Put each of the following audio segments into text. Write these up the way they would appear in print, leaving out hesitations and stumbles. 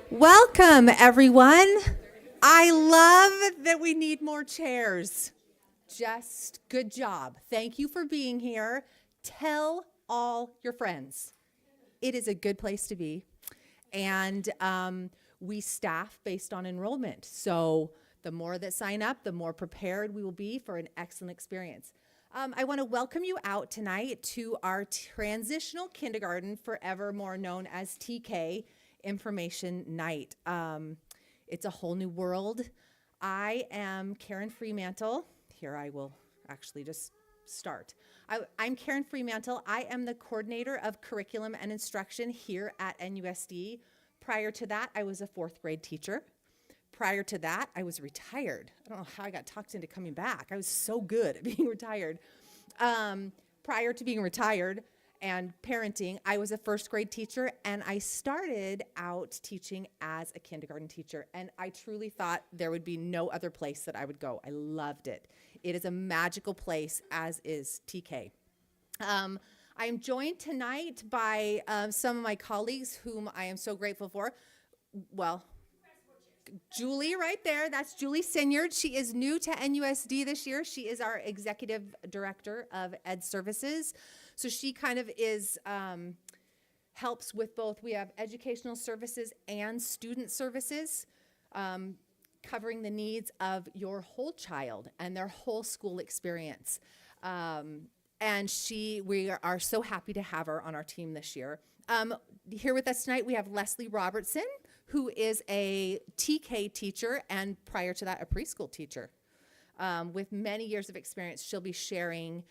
Welcome, everyone. I love that we need more chairs. Just good job. Thank you for being here. Tell all your friends. It is a good place to be. And we staff based on enrollment. So the more that sign up, the more prepared we will be for an excellent experience. I want to welcome you out tonight to our Transitional Kindergarten, forevermore known as TK, Information Night. It's a whole new world. I am Karen Fremantle. Here I will actually just start. I'm Karen Fremantle. I am the coordinator of curriculum and instruction here at NUSD. Prior to that, I was a fourth grade teacher. Prior to that, I was retired. I don't know how I got talked into coming back. I was so good at being retired. Prior to being retired and parenting, I was a first grade teacher, and I started out teaching as a kindergarten teacher, and I truly thought there would be no other place that I would go. I loved it. It is a magical place, as is TK. I'm joined tonight by some of my colleagues whom I am so grateful for. Well, Julie right there, that's Julie Sinyard. She is new to NUSD this year. She is our executive director of Ed Services. So she kind of is, helps with both. We have educational services and student services, covering the needs of your whole child and their whole school experience. And we are so happy to have her on our team this year. Here with us tonight, we have Leslie Robertson, who is a TK teacher and prior to that, a preschool teacher. With many years of experience, she'll be sharing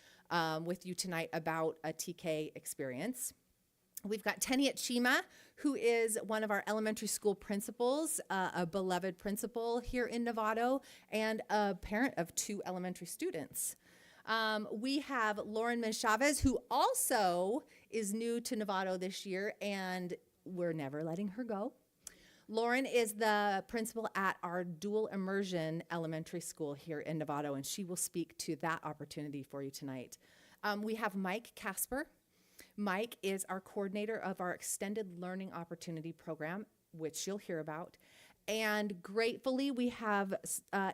with you tonight about a TK experience. We've got Teniat Chima, who is one of our elementary school principals, a beloved principal here in Novato, and a parent of 2 elementary students. We have Lauren Chavez, who also is new to Novato this year, and we're never letting her go. Lauren is the principal at our dual immersion elementary school here in Novato, and she will speak to that opportunity for you tonight. We have Mike Casper. Mike is our coordinator of our extended learning opportunity program, which you'll hear about. And gratefully, we have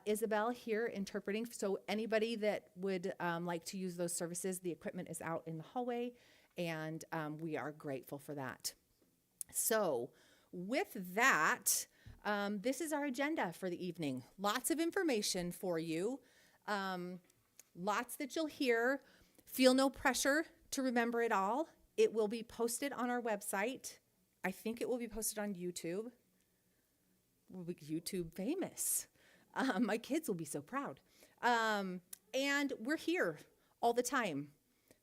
Isabel here interpreting. So anybody that would like to use those services, the equipment is out in the hallway, and we are grateful for that. So with that, this is our agenda for the evening. Lots of information for you, lots that you'll hear. Feel no pressure to remember it all. It will be posted on our website. I think it will be posted on YouTube. We'll be YouTube famous. My kids will be so proud. And we're here all the time,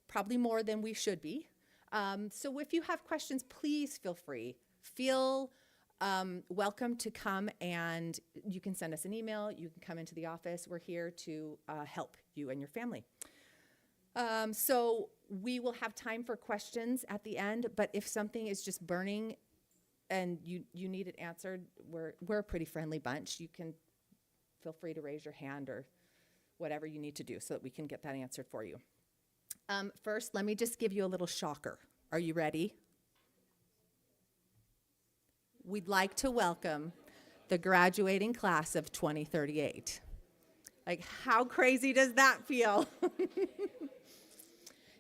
probably more than we should be. So if you have questions, please feel free. Feel welcome to come, and you can send us an email. You can come into the office. We're here to help you and your family. So we will have time for questions at the end, but if something is just burning and you need it answered, we're a pretty friendly bunch. You can feel free to raise your hand or whatever you need to do so that we can get that answered for you. First, let me just give you a little shocker. Are you ready? We'd like to welcome the graduating class of 2038. Like, how crazy does that feel?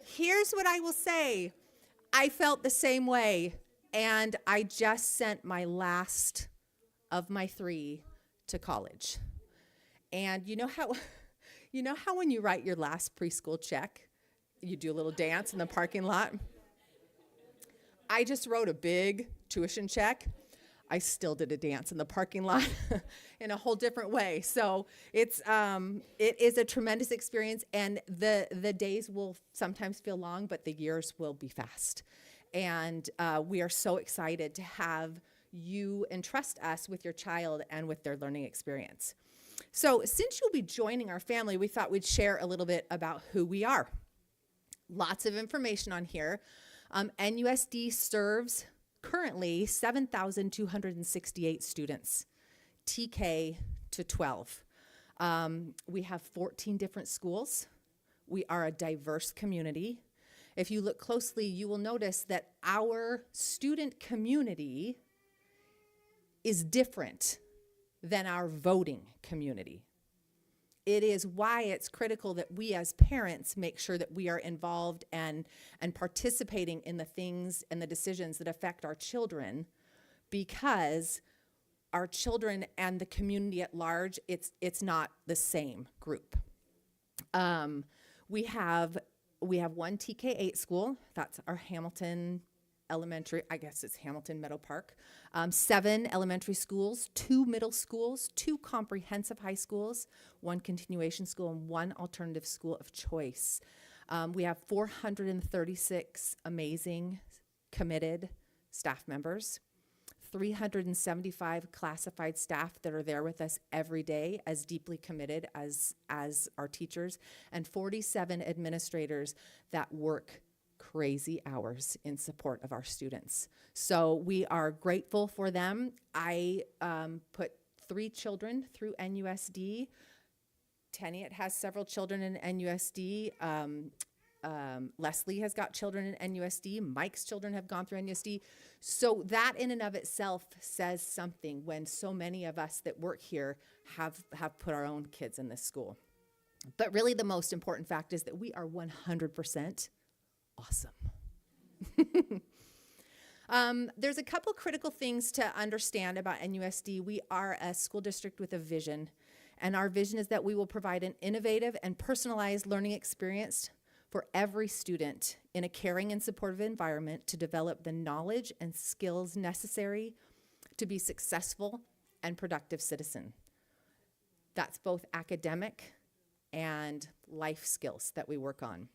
Here's what I will say. I felt the same way, and I just sent my last of my 3 to college. And you know how when you write your last preschool check, you do a little dance in the parking lot? I just wrote a big tuition check. I still did a dance in the parking lot in a whole different way. So it is a tremendous experience, and the days will sometimes feel long, but the years will be fast. And we are so excited to have you entrust us with your child and with their learning experience. So since you'll be joining our family, we thought we'd share a little bit about who we are. Lots of information on here. NUSD serves currently 7,268 students, TK to 12. We have 14 different schools. We are a diverse community. If you look closely, you will notice that our student community is different than our voting community. It is why it's critical that we as parents make sure that we are involved and participating in the things and the decisions that affect our children, because our children and the community at large, it's not the same group. We have one TK8 school. That's our Hamilton Elementary. I guess it's Hamilton Meadow Park. 7 elementary schools, 2 middle schools, 2 comprehensive high schools, 1 continuation school, and 1 alternative school of choice. We have 436 amazing, committed staff members, 375 classified staff that are there with us every day, as deeply committed as our teachers, and 47 administrators that work crazy hours in support of our students. So we are grateful for them. I put 3 children through NUSD. Teniat has several children in NUSD. Leslie has got children in NUSD. Mike's children have gone through NUSD. So that in and of itself says something when so many of us that work here have put our own kids in this school. But really the most important fact is that we are 100% awesome. There's a couple critical things to understand about NUSD. We are a school district with a vision, and our vision is that we will provide an innovative and personalized learning experience for every student in a caring and supportive environment to develop the knowledge and skills necessary to be successful and productive citizen. That's both academic and life skills that we work on.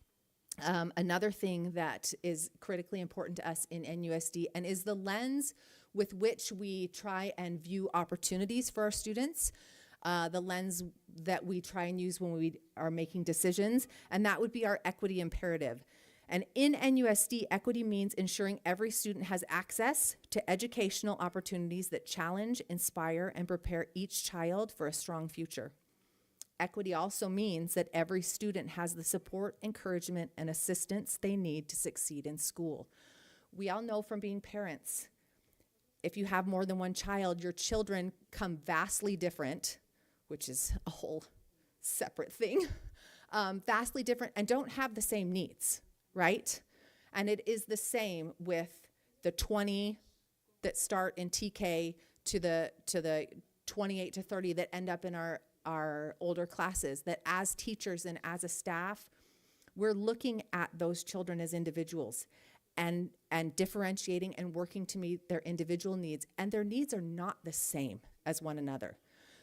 Another thing that is critically important to us in NUSD and is the lens with which we try and view opportunities for our students, the lens that we try and use when we are making decisions, and that would be our equity imperative. And in NUSD, equity means ensuring every student has access to educational opportunities that challenge, inspire, and prepare each child for a strong future. Equity also means that every student has the support, encouragement, and assistance they need to succeed in school. We all know from being parents, if you have more than one child, your children come vastly different, which is a whole separate thing, vastly different and don't have the same needs, right? And it is the same with the 20 that start in TK to the 28 to 30 that end up in our older classes, that as teachers and as a staff, we're looking at those children as individuals and differentiating and working to meet their individual needs. And their needs are not the same as one another.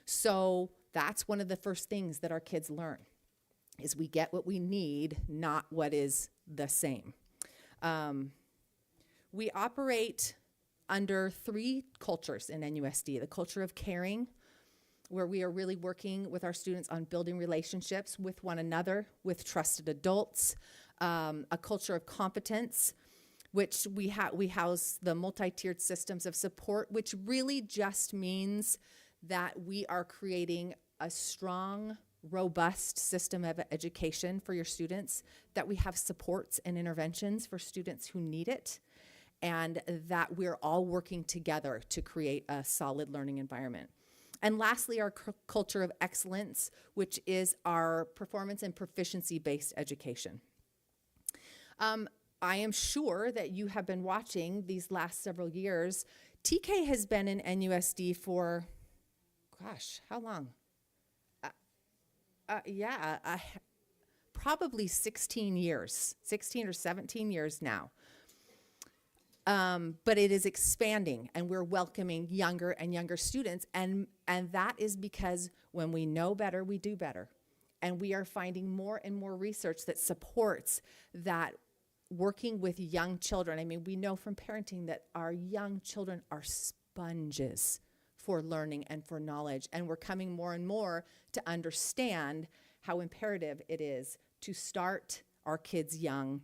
So that's one of the first things that our kids learn, is we get what we need, not what is the same. We operate under 3 cultures in NUSD: the culture of caring, where we are really working with our students on building relationships with one another, with trusted adults, a culture of competence, which we house the multi-tiered systems of support, which really just means that we are creating a strong, robust system of education for your students, that we have supports and interventions for students who need it, and that we're all working together to create a solid learning environment. And lastly, our culture of excellence, which is our performance and proficiency-based education. I am sure that you have been watching these last several years. TK has been in NUSD for, gosh, how long? Probably 16 years, 16 or 17 years now. But it is expanding, and we're welcoming younger and younger students, and that is because when we know better, we do better. And we are finding more and more research that supports that working with young children. I mean, we know from parenting that our young children are sponges for learning and for knowledge, and we're coming more and more to understand how imperative it is to start our kids young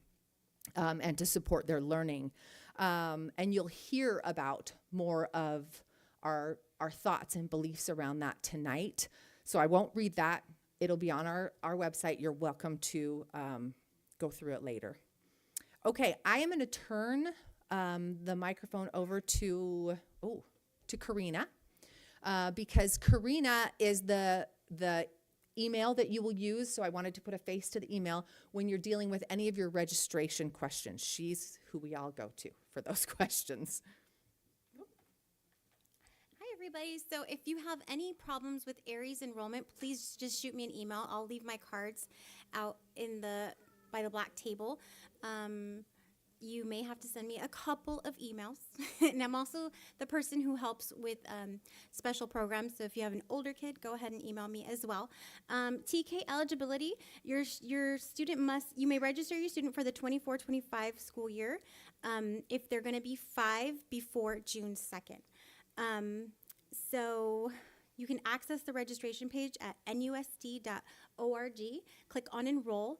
and to support their learning. And you'll hear about more of our thoughts and beliefs around that tonight. So I won't read that. It'll be on our website. You're welcome to go through it later. Okay, I am going to turn the microphone over to Karina. because Karina is the email that you will use. So I wanted to put a face to the email when you're dealing with any of your registration questions. She's who we all go to for those questions. Hi, everybody. So if you have any problems with Aries enrollment, please just shoot me an email. I'll leave my cards out by the black table. You may have to send me a couple of emails. And I'm also the person who helps with special programs. So if you have an older kid, go ahead and email me as well. TK eligibility, your student you may register your student for the 24-25 school year if they're going to be 5 before June 2nd. So you can access the registration page at nusd.org. Click on enroll.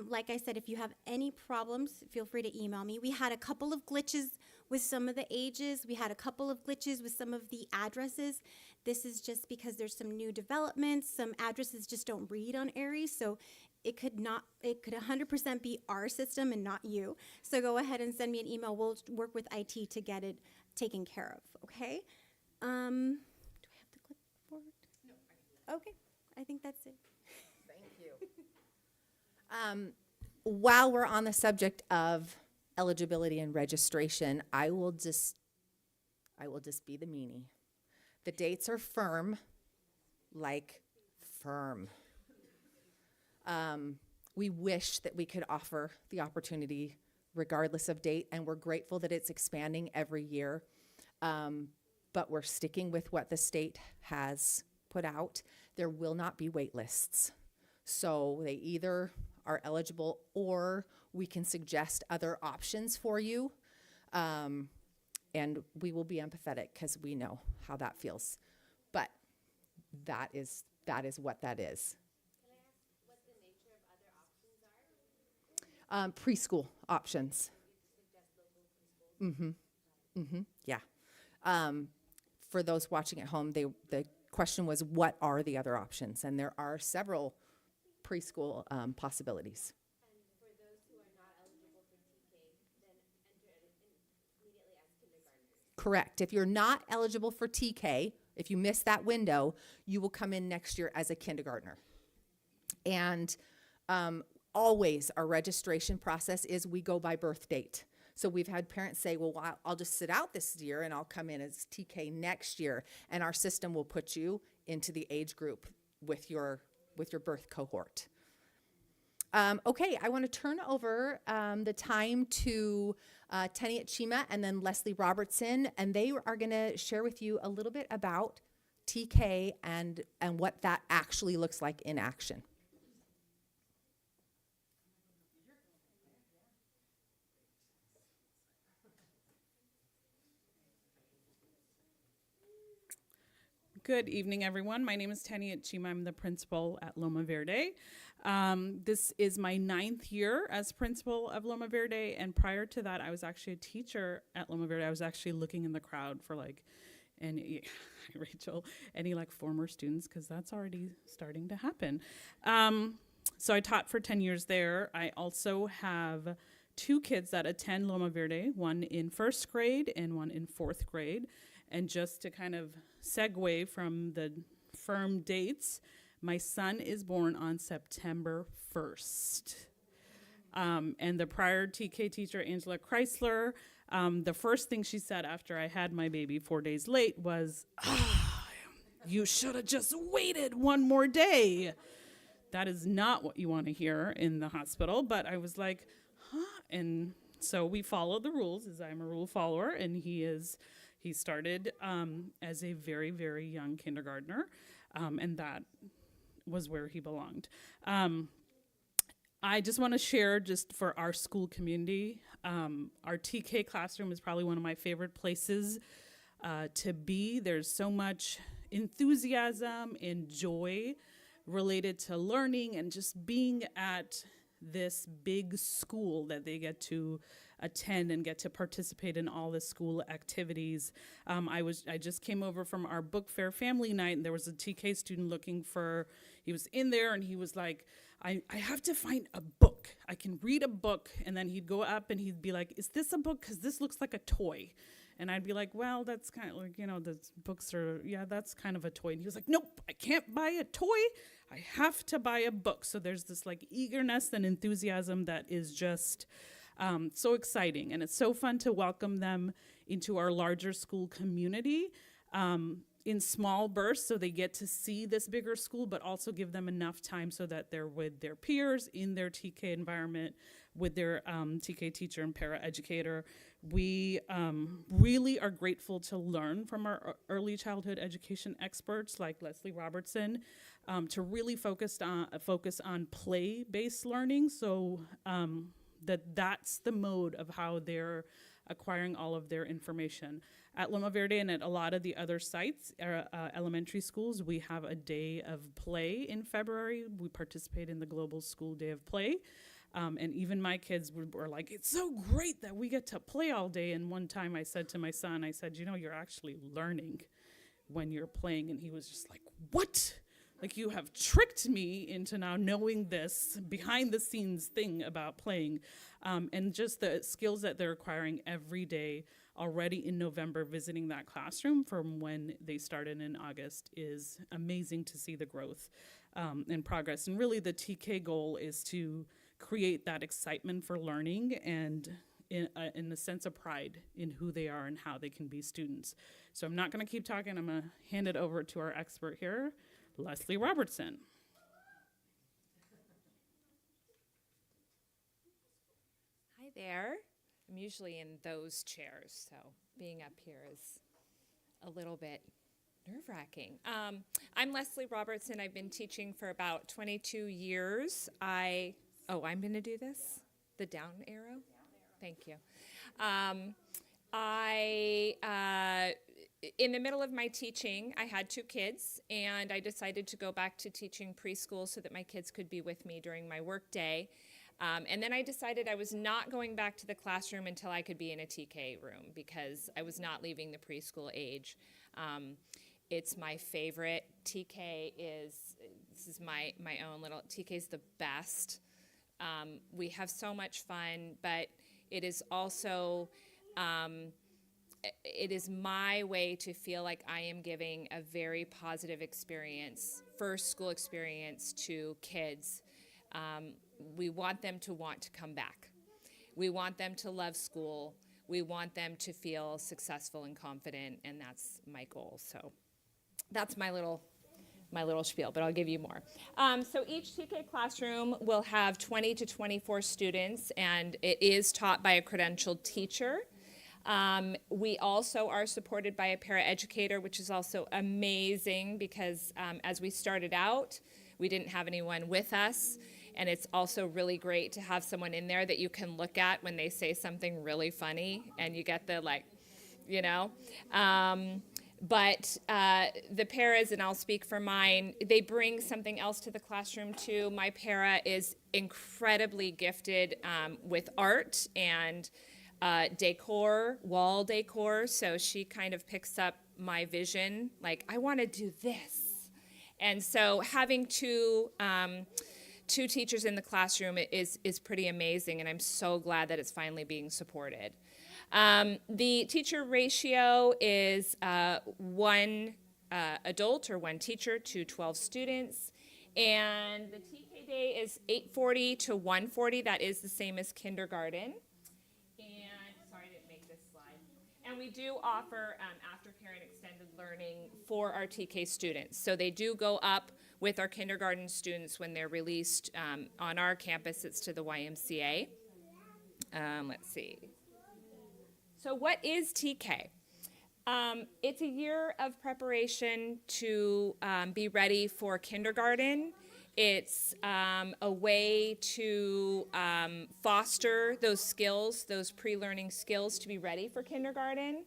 Like I said, if you have any problems, feel free to email me. We had a couple of glitches with some of the ages. We had a couple of glitches with some of the addresses. This is just because there's some new developments. Some addresses just don't read on Aries, so it could 100% be our system and not you. So go ahead and send me an email. We'll work with IT to get it taken care of, okay? Do I have to click forward? No, I can do it. Okay, I think that's it. Thank you. While we're on the subject of eligibility and registration, I will just be the meanie. The dates are firm, like firm. We wish that we could offer the opportunity regardless of date, and we're grateful that it's expanding every year. But we're sticking with what the state has put out. There will not be wait lists. So they either are eligible or we can suggest other options for you. And we will be empathetic because we know how that feels. But that is what that is. Can I ask what the nature of other options are? Preschool options. Yeah. For those watching at home, the question was, what are the other options? And there are several preschool possibilities. And for those who are not eligible for TK, then enter immediately as kindergartners. Correct. If you're not eligible for TK, if you miss that window, you will come in next year as a kindergartner. And always our registration process is we go by birth date. So we've had parents say, well, I'll just sit out this year and I'll come in as TK next year. And our system will put you into the age group with your birth cohort. Okay, I want to turn over the time to Teniat Chima and then Leslie Robertson, and they are going to share with you a little bit about TK and what that actually looks like in action. Good evening, everyone. My name is Teniat Chima. I'm the principal at Loma Verde. This is my 9th year as principal of Loma Verde, and prior to that, I was actually a teacher at Loma Verde. I was actually looking in the crowd for any former students, because that's already starting to happen. So I taught for 10 years there. I also have 2 kids that attend Loma Verde, one in 1st grade and one in 4th grade. And just to kind of segue from the firm dates, my son is born on September 1st. And the prior TK teacher, Angela Chrysler, the first thing she said after I had my baby 4 days late was, you should have just waited one more day. That is not what you want to hear in the hospital. But I was like, huh? And so we followed the rules, as I'm a rule follower, and he started as a very, very young kindergartner, and that was where he belonged. I just want to share, just for our school community, our TK classroom is probably one of my favorite places to be. There's so much enthusiasm and joy related to learning and just being at this big school that they get to attend and get to participate in all the school activities. I just came over from our book fair family night, and there was a TK student he was in there, and he was like, I have to find a book. I can read a book. And then he'd go up and he'd be like, is this a book? Because this looks like a toy. And I'd be like, well, that's kind of like, the books are, yeah, that's kind of a toy. And he was like, nope, I can't buy a toy. I have to buy a book. So there's this like eagerness and enthusiasm that is just so exciting. And it's so fun to welcome them into our larger school community in small bursts, so they get to see this bigger school, but also give them enough time so that they're with their peers in their TK environment, with their TK teacher and paraeducator. We really are grateful to learn from our early childhood education experts like Leslie Robertson, to really focus on play-based learning, so that's the mode of how they're acquiring all of their information. At Loma Verde and at a lot of the other sites, elementary schools, we have a day of play in February. We participate in the Global School Day of Play. And even my kids were like, it's so great that we get to play all day. And one time I said to my son, I said, you're actually learning when you're playing. And he was just like, what? Like, you have tricked me into now knowing this behind the scenes thing about playing. And just the skills that they're acquiring every day already in November, visiting that classroom from when they started in August is amazing to see the growth and progress. And really the TK goal is to create that excitement for learning and in a sense of pride in who they are and how they can be students. So I'm not going to keep talking. I'm going to hand it over to our expert here, Leslie Robertson. Hi there. I'm usually in those chairs, so being up here is a little bit nerve-wracking. I'm Leslie Robertson. I've been teaching for about 22 years. I'm going to do this? The down arrow? Thank you. In the middle of my teaching, I had 2 kids, and I decided to go back to teaching preschool so that my kids could be with me during my work day. And then I decided I was not going back to the classroom until I could be in a TK room because I was not leaving the preschool age. It's my favorite. This is my own little, TK's the best. We have so much fun, but it is also, it is my way to feel like I am giving a very positive experience, first school experience to kids. We want them to want to come back. We want them to love school. We want them to feel successful and confident, and that's my goal. So that's my little spiel, but I'll give you more. So each TK classroom will have 20 to 24 students, and it is taught by a credentialed teacher. We also are supported by a paraeducator, which is also amazing because as we started out, we didn't have anyone with us. And it's also really great to have someone in there that you can look at when they say something really funny and you get the But the paras, and I'll speak for mine, they bring something else to the classroom too. My para is incredibly gifted with art and decor, wall decor. So she kind of picks up my vision, like, I want to do this. And so having two teachers in the classroom is pretty amazing, and I'm so glad that it's finally being supported. The teacher ratio is 1 adult or 1 teacher to 12 students, and the TK day is 8:40 to 1:40. That is the same as kindergarten. And sorry, I didn't make this slide. And we do offer aftercare and extended learning for our TK students. So they do go up with our kindergarten students when they're released on our campus. It's to the YMCA. Let's see. So what is TK? It's a year of preparation to be ready for kindergarten. It's a way to foster those skills, those pre-learning skills to be ready for kindergarten.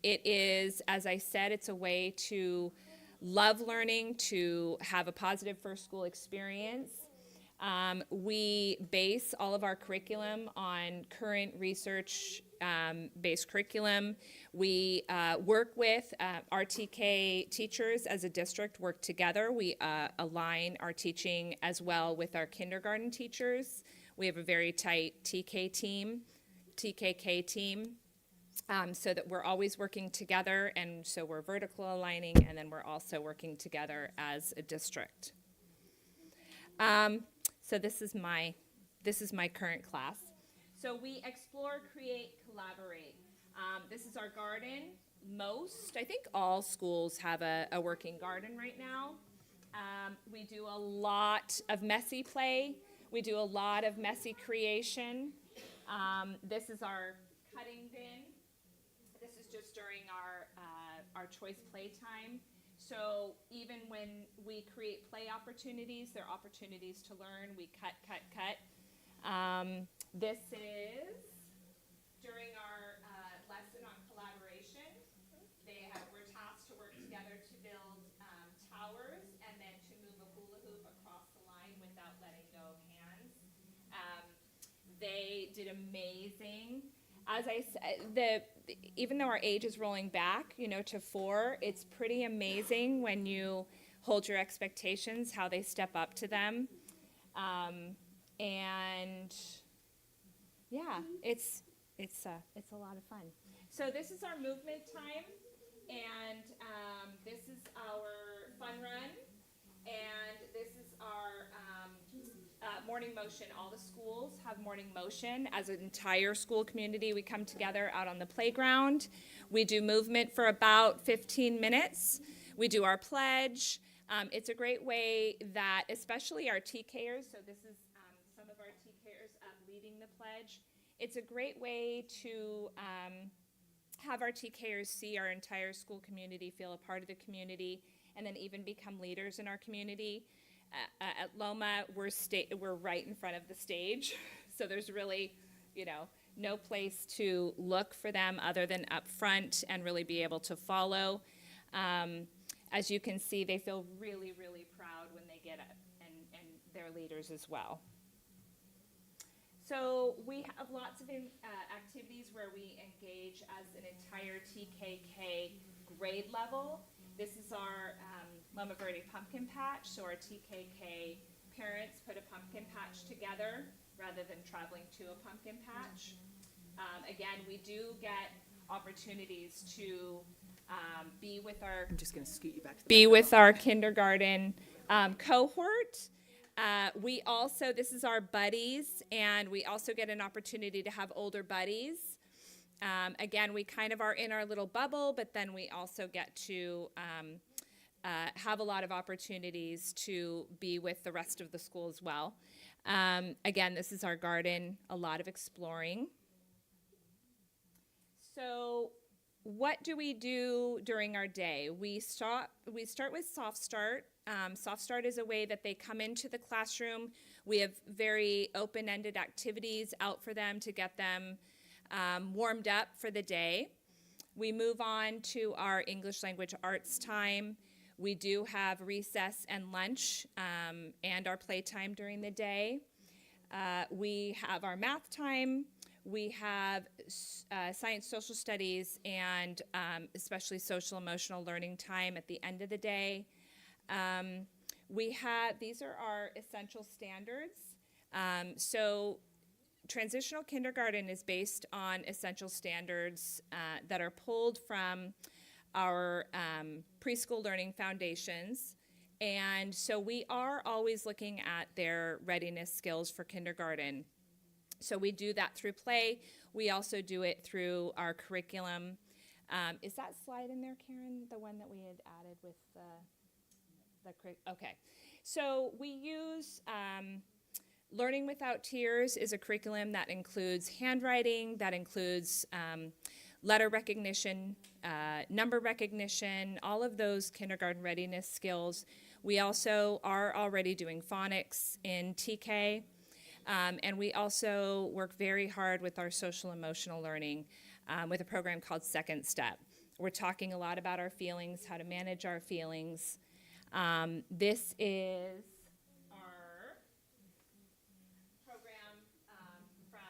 It is, as I said, it's a way to love learning, to have a positive first school experience. We base all of our curriculum on current research-based curriculum. We work with our TK teachers as a district, work together. We align our teaching as well with our kindergarten teachers. We have a very tight TKK team. so that we're always working together, and so we're vertical aligning, and then we're also working together as a district. So this is my current class. So we explore, create, collaborate. This is our garden. I think all schools have a working garden right now. We do a lot of messy play. We do a lot of messy creation. This is our cutting bin. This is just during our choice play time. So even when we create play opportunities, they're opportunities to learn. We cut. This is during our lesson on collaboration. We're tasked to work together to build towers and then to move a hula hoop across the line without letting go of hands. They did amazing. As I said, even though our age is rolling back, to 4, it's pretty amazing when you hold your expectations, how they step up to them. And yeah, it's a lot of fun. So this is our movement time, and this is our fun run, and this is our morning motion. All the schools have morning motion. As an entire school community, we come together out on the playground. We do movement for about 15 minutes. We do our pledge. It's a great way that, especially our TKers, so this is some of our TKers leading the pledge. It's a great way to have our TKers see our entire school community, feel a part of the community, and then even become leaders in our community. At Loma, we're right in front of the stage, so there's really, no place to look for them other than up front and really be able to follow. As you can see, they feel really, really proud when they get up, and they're leaders as well. So we have lots of activities where we engage as an entire TKK grade level. This is our Loma Verde pumpkin patch. So our TKK parents put a pumpkin patch together rather than traveling to a pumpkin patch. Again, we do get opportunities to be with our I'm just going to scoot you back to the be with our kindergarten cohort. This is our buddies, and we also get an opportunity to have older buddies. Again, we kind of are in our little bubble, but then we also get to have a lot of opportunities to be with the rest of the school as well. Again, this is our garden, a lot of exploring. So what do we do during our day? We start with Soft Start. Soft Start is a way that they come into the classroom. We have very open-ended activities out for them to get them warmed up for the day. We move on to our English language arts time. We do have recess and lunch and our playtime during the day. We have our math time. We have science, social studies, and especially social emotional learning time at the end of the day. These are our essential standards. So Transitional Kindergarten is based on essential standards that are pulled from our preschool learning foundations. And so we are always looking at their readiness skills for kindergarten. So we do that through play. We also do it through our curriculum. Is that slide in there, Karen? The one that we had added with the curriculum? Okay. So we use Learning Without Tears is a curriculum that includes handwriting, that includes letter recognition, number recognition, all of those kindergarten readiness skills. We also are already doing phonics in TK. And we also work very hard with our social emotional learning with a program called Second Step. We're talking a lot about our feelings, how to manage our feelings. This is our program from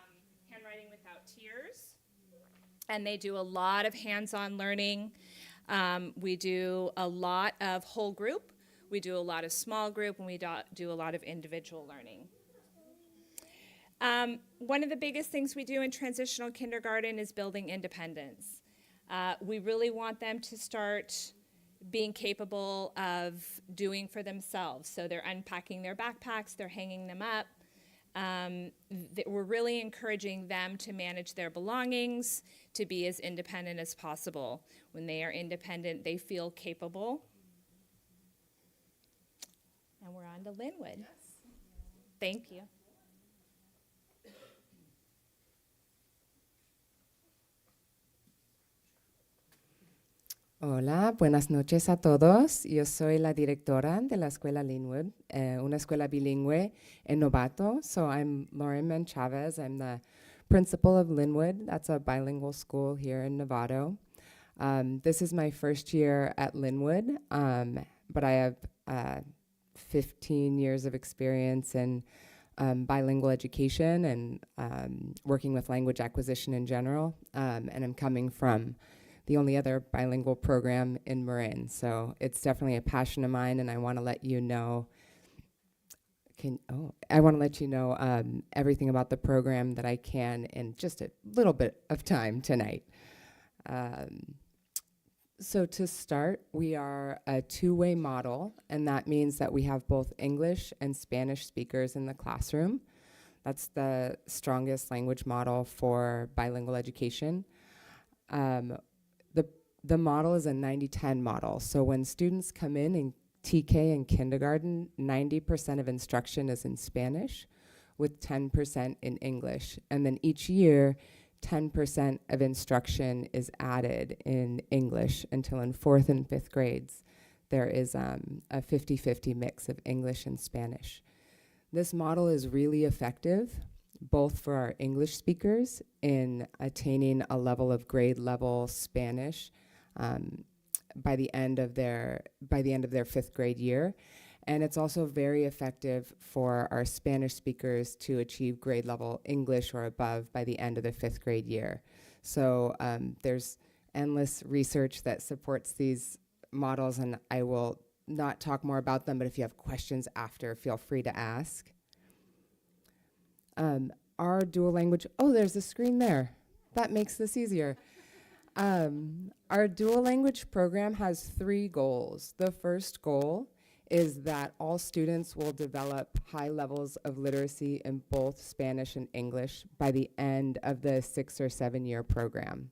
Handwriting Without Tears. And they do a lot of hands-on learning. We do a lot of whole group. We do a lot of small group, and we do a lot of individual learning. One of the biggest things we do in transitional kindergarten is building independence. We really want them to start being capable of doing for themselves. So they're unpacking their backpacks, they're hanging them up. We're really encouraging them to manage their belongings, to be as independent as possible. When they are independent, they feel capable. And we're on to Linwood. Thank you. Hola, buenas noches a todos. Yo soy la directora de la Escuela Linwood, una escuela bilingüe en Novato. So I'm Lauren Chavez. I'm the principal of Linwood. That's a bilingual school here in Novato. This is my first year at Linwood, but I have 15 years of experience in bilingual education and working with language acquisition in general. And I'm coming from the only other bilingual program in Marin. So it's definitely a passion of mine, and I want to let you know everything about the program that I can in just a little bit of time tonight. So to start, we are a two-way model, and that means that we have both English and Spanish speakers in the classroom. That's the strongest language model for bilingual education. The model is a 90-10 model. So when students come in TK and kindergarten, 90% of instruction is in Spanish with 10% in English. And then each year, 10% of instruction is added in English until in 4th and 5th grades, there is a 50-50 mix of English and Spanish. This model is really effective, both for our English speakers in attaining a level of grade level Spanish by the end of their 5th grade year. And it's also very effective for our Spanish speakers to achieve grade level English or above by the end of the 5th grade year. So there's endless research that supports these models, and I will not talk more about them, but if you have questions after, feel free to ask. Our dual language, there's a screen there. That makes this easier. Our dual language program has 3 goals. The first goal is that all students will develop high levels of literacy in both Spanish and English by the end of the 6 or 7 year program.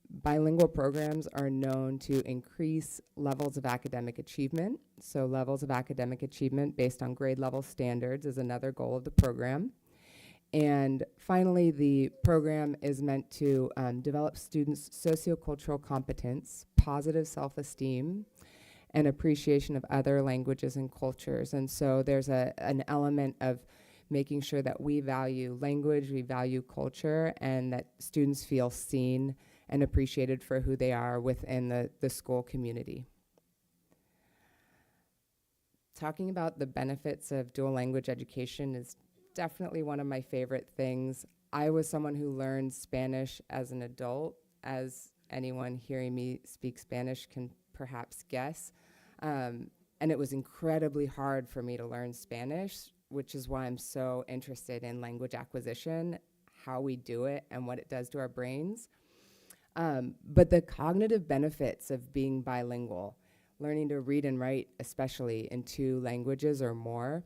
Bilingual programs are known to increase levels of academic achievement. So levels of academic achievement based on grade level standards is another goal of the program. And finally, the program is meant to develop students' sociocultural competence, positive self-esteem, and appreciation of other languages and cultures. And so there's an element of making sure that we value language, we value culture, and that students feel seen and appreciated for who they are within the school community. Talking about the benefits of dual language education is definitely one of my favorite things. I was someone who learned Spanish as an adult, as anyone hearing me speak Spanish can perhaps guess. And it was incredibly hard for me to learn Spanish, which is why I'm so interested in language acquisition, how we do it, and what it does to our brains. But the cognitive benefits of being bilingual, learning to read and write, especially in 2 languages or more,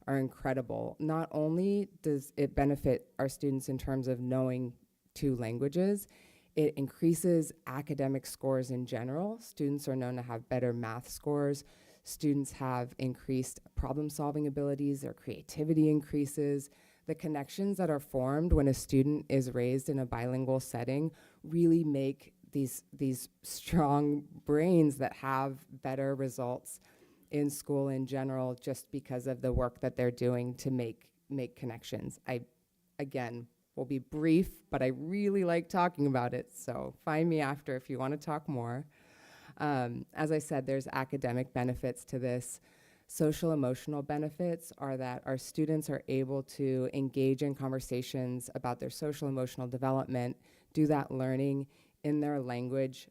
are incredible. Not only does it benefit our students in terms of knowing 2 languages, it increases academic scores in general. Students are known to have better math scores. Students have increased problem-solving abilities. Their creativity increases. The connections that are formed when a student is raised in a bilingual setting really make these strong brains that have better results in school in general, just because of the work that they're doing to make connections. I, again, will be brief, but I really like talking about it, so find me after if you want to talk more. As I said, there's academic benefits to this. Social emotional benefits are that our students are able to engage in conversations about their social emotional development, do that learning in their language,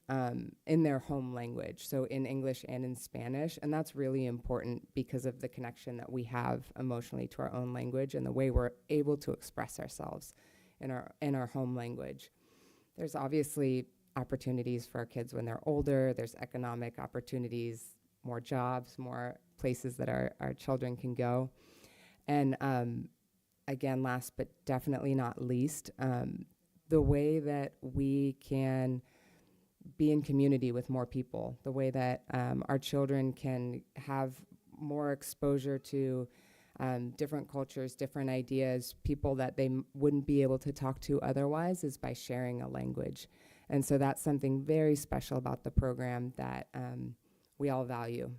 in their home language, so in English and in Spanish. And that's really important because of the connection that we have emotionally to our own language and the way we're able to express ourselves in our home language. There's obviously opportunities for our kids when they're older. There's economic opportunities, more jobs, more places that our children can go. And again, last but definitely not least, the way that we can be in community with more people, the way that our children can have more exposure to different cultures, different ideas, people that they wouldn't be able to talk to otherwise, is by sharing a language. And so that's something very special about the program that we all value.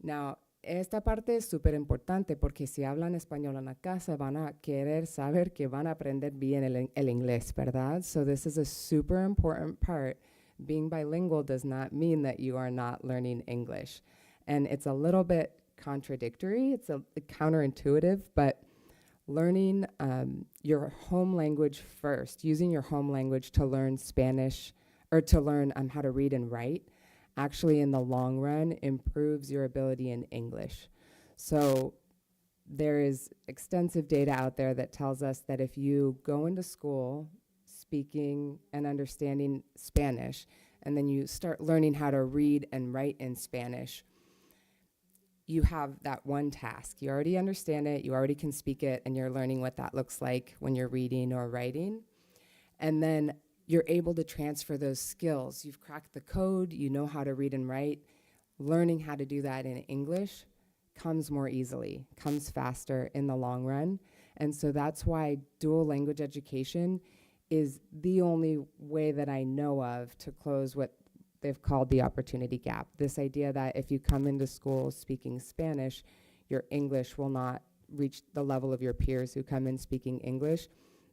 Now, esta parte es súper importante porque si hablan español en la casa van a querer saber que van a aprender bien el inglés, ¿verdad? So this is a super important part. Being bilingual does not mean that you are not learning English. And it's a little bit contradictory. It's a counterintuitive, but learning your home language first, using your home language to learn Spanish or to learn how to read and write, actually in the long run improves your ability in English. So there is extensive data out there that tells us that if you go into school speaking and understanding Spanish, and then you start learning how to read and write in Spanish, you have that one task. You already understand it, you already can speak it, and you're learning what that looks like when you're reading or writing. And then you're able to transfer those skills. You've cracked the code, you know how to read and write. Learning how to do that in English comes more easily, comes faster in the long run. And so that's why dual language education is the only way that I know of to close what they've called the opportunity gap. This idea that if you come into school speaking Spanish, your English will not reach the level of your peers who come in speaking English.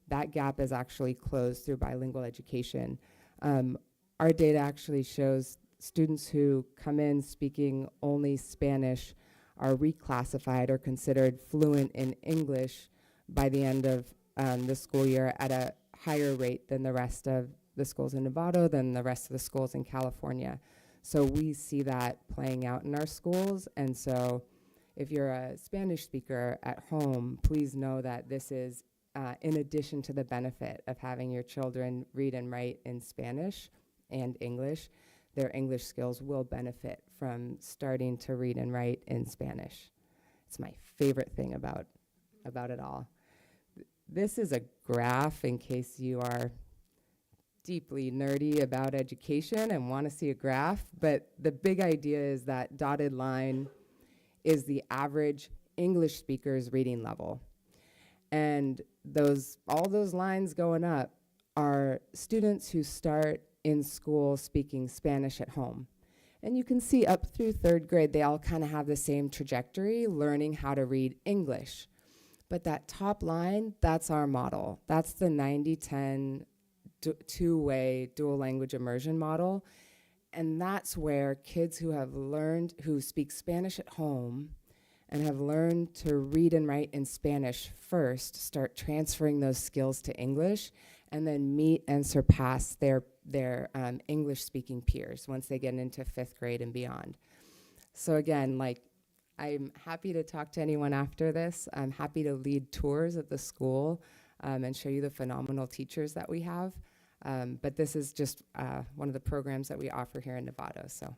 That gap is actually closed through bilingual education. Our data actually shows students who come in speaking only Spanish are reclassified or considered fluent in English by the end of the school year at a higher rate than the rest of the schools in Nevada, than the rest of the schools in California. So we see that playing out in our schools. And so if you're a Spanish speaker at home, please know that this is in addition to the benefit of having your children read and write in Spanish and English, their English skills will benefit from starting to read and write in Spanish. It's my favorite thing about it all. This is a graph in case you are deeply nerdy about education and want to see a graph, but the big idea is that dotted line is the average English speaker's reading level. And all those lines going up are students who start in school speaking Spanish at home. And you can see up through third grade, they all kind of have the same trajectory, learning how to read English. But that top line, that's our model. That's the 90-10 two-way dual language immersion model. And that's where kids who speak Spanish at home and have learned to read and write in Spanish first, start transferring those skills to English, and then meet and surpass their English-speaking peers once they get into 5th grade and beyond. So again, I'm happy to talk to anyone after this. I'm happy to lead tours at the school and show you the phenomenal teachers that we have. But this is just one of the programs that we offer here in Nevada. So,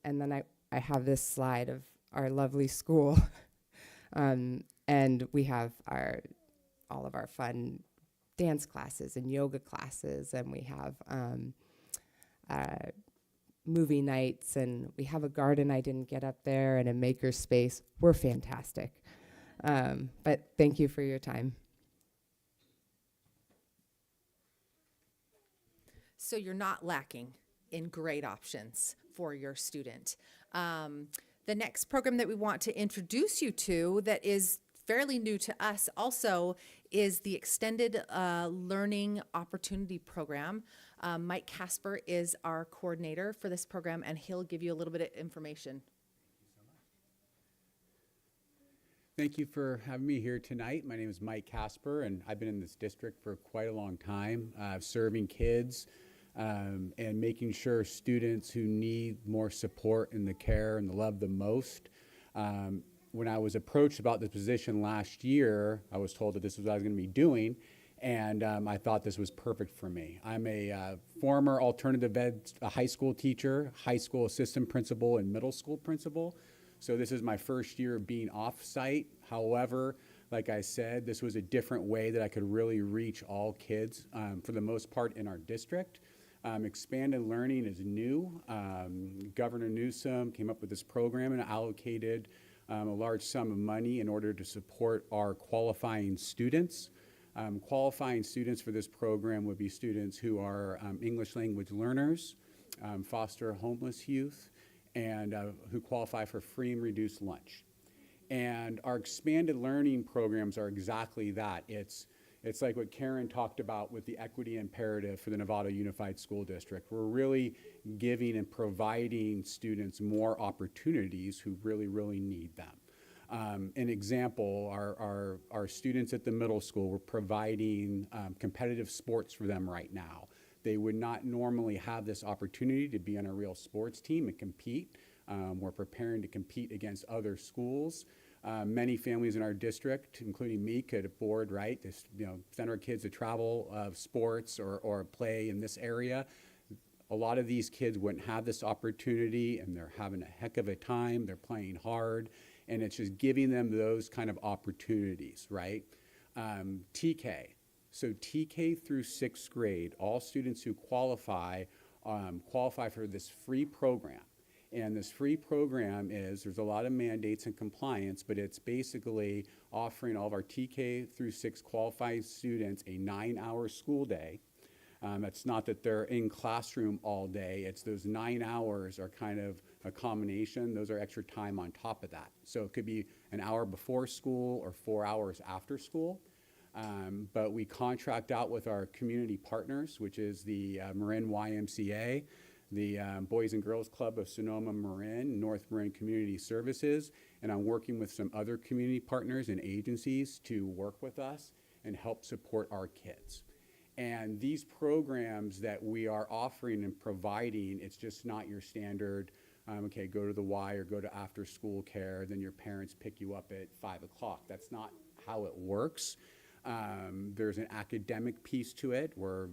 and then I have this slide of our lovely school. And we have all of our fun dance classes and yoga classes, and we have movie nights, and we have a garden I didn't get up there, and a maker space. We're fantastic. But thank you for your time. So you're not lacking in great options for your student. The next program that we want to introduce you to that is fairly new to us also is the Extended Learning Opportunity Program. Mike Casper is our coordinator for this program, and he'll give you a little bit of information. Thank you for having me here tonight. My name is Mike Casper, and I've been in this district for quite a long time, serving kids and making sure students who need more support and the care and the love the most. When I was approached about this position last year, I was told that this was what I was going to be doing, and I thought this was perfect for me. I'm a former alternative ed high school teacher, high school assistant principal, and middle school principal. So this is my first year of being off-site. However, like I said, this was a different way that I could really reach all kids for the most part in our district. Expanded learning is new. Governor Newsom came up with this program and allocated a large sum of money in order to support our qualifying students. Qualifying students for this program would be students who are English language learners, foster homeless youth, and who qualify for free and reduced lunch. And our expanded learning programs are exactly that. It's like what Karen talked about with the equity imperative for the Nevada Unified School District. We're really giving and providing students more opportunities who really, really need them. An example, our students at the middle school, we're providing competitive sports for them right now. They would not normally have this opportunity to be on a real sports team and compete. We're preparing to compete against other schools. Many families in our district, including me, could afford, right, to send our kids to travel sports or play in this area. A lot of these kids wouldn't have this opportunity, and they're having a heck of a time. They're playing hard, and it's just giving them those kind of opportunities, right? TK. So TK through sixth grade, all students who qualify for this free program. And this free program there's a lot of mandates and compliance, but it's basically offering all of our TK through 6 qualified students a 9-hour school day. It's not that they're in classroom all day. It's those 9 hours are kind of a combination. Those are extra time on top of that. So it could be an hour before school or 4 hours after school. But we contract out with our community partners, which is the Marin YMCA, the Boys and Girls Club of Sonoma Marin, North Marin Community Services, and I'm working with some other community partners and agencies to work with us and help support our kids. And these programs that we are offering and providing, it's just not your standard, okay, go to the Y or go to after school care, then your parents pick you up at 5 o'clock. That's not how it works. There's an academic piece to it. We're